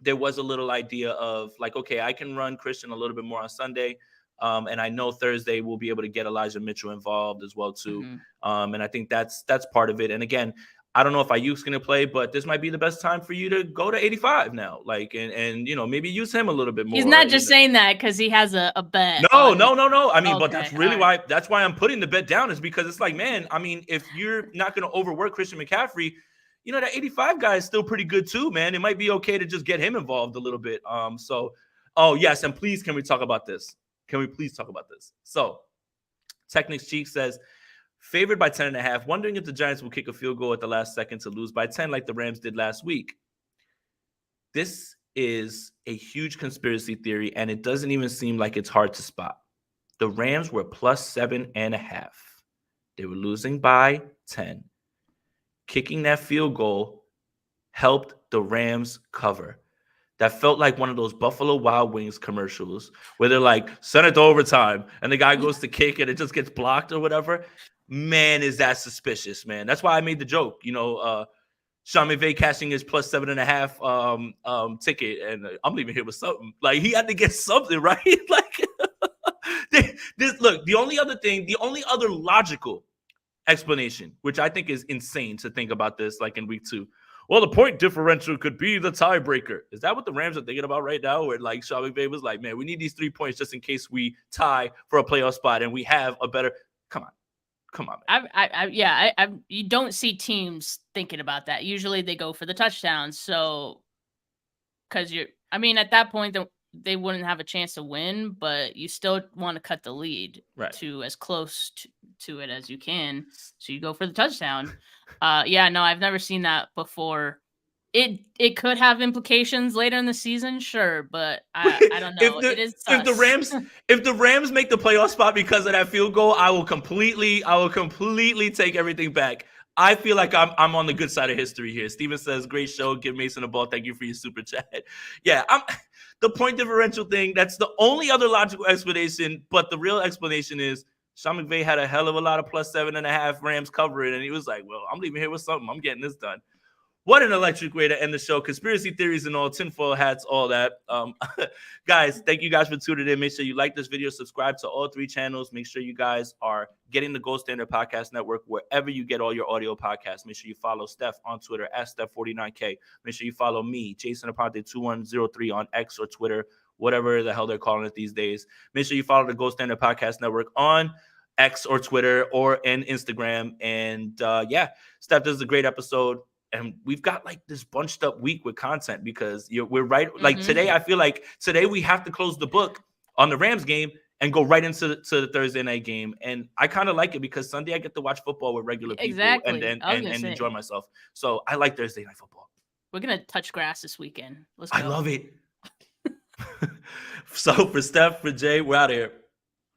there was a little idea of like, okay, I can run Christian a little bit more on Sunday. And I know Thursday we'll be able to get Elijah Mitchell involved as well, too. Mm-hmm. And I think that's part of it. And again, I don't know if Aiyuk's going to play, but this might be the best time for you to go to 85 now. Like, and maybe use him a little bit more. He's not just saying that because he has a bet. No. I mean, but that's really that's why I'm putting the bet down is because it's like, man, I mean, if you're not going to overwork Christian McCaffrey, that 85 guy is still pretty good too, man. It might be okay to just get him involved a little bit. Yes. And please, can we talk about this? Can we please talk about this? So Technics Cheek says, favored by 10.5, wondering if the Giants will kick a field goal at the last second to lose by 10 like the Rams did last week. This is a huge conspiracy theory, and it doesn't even seem like it's hard to spot. The Rams were plus 7.5. They were losing by 10. Kicking that field goal helped the Rams cover. That felt like one of those Buffalo Wild Wings commercials where they're like, send it to overtime, and the guy goes to kick and it just gets blocked or whatever. Man, is that suspicious, man. That's why I made the joke. Sean McVay cashing his plus 7.5 ticket, and I'm leaving here with something. Like, he had to get something, right? Like, look, the only other logical explanation, which I think is insane to think about this, like in week 2. Well, the point differential could be the tiebreaker. Is that what the Rams are thinking about right now? Where like Sean McVay was like, man, we need these 3 points just in case we tie for a playoff spot and we have a better. Come on, man. You don't see teams thinking about that. Usually they go for the touchdowns. So, because at that point, they wouldn't have a chance to win, but you still want to cut the lead to as close to it as you can. So you go for the touchdown. I've never seen that before. It could have implications later in the season, sure, but I don't know. It is sus. if the Rams make the playoff spot because of that field goal, I will completely take everything back. I feel like I'm on the good side of history here. Steven says, great show. Give Mason a ball. Thank you for your super chat. Yeah, the point differential thing, that's the only other logical explanation, but the real explanation is Sean McVay had a hell of a lot of plus 7.5 Rams covering, and he was like, well, I'm leaving here with something. I'm getting this done. What an electric way to end the show. Conspiracy theories and all, tinfoil hats, all that. Guys, thank you guys for tuning in. Make sure you like this video, subscribe to all 3 channels. Make sure you guys are getting the Gold Standard Podcast Network wherever you get all your audio podcasts. Make sure you follow Steph on Twitter at Steph49K. Make sure you follow me, Jason Aponte2103 on X or Twitter, whatever the hell they're calling it these days. Make sure you follow the Gold Standard Podcast Network on X or Twitter or in Instagram. And Steph, this is a great episode. And we've got like this bunched up week with content because we're right. Like today, I feel like today we have to close the book on the Rams game and go right into the Thursday night game. And I kind of like it because Sunday I get to watch football with regular people and enjoy myself. So I like Thursday night football. We're going to touch grass this weekend. Let's go. I love it. So for Steph, for Jay, we're out of here.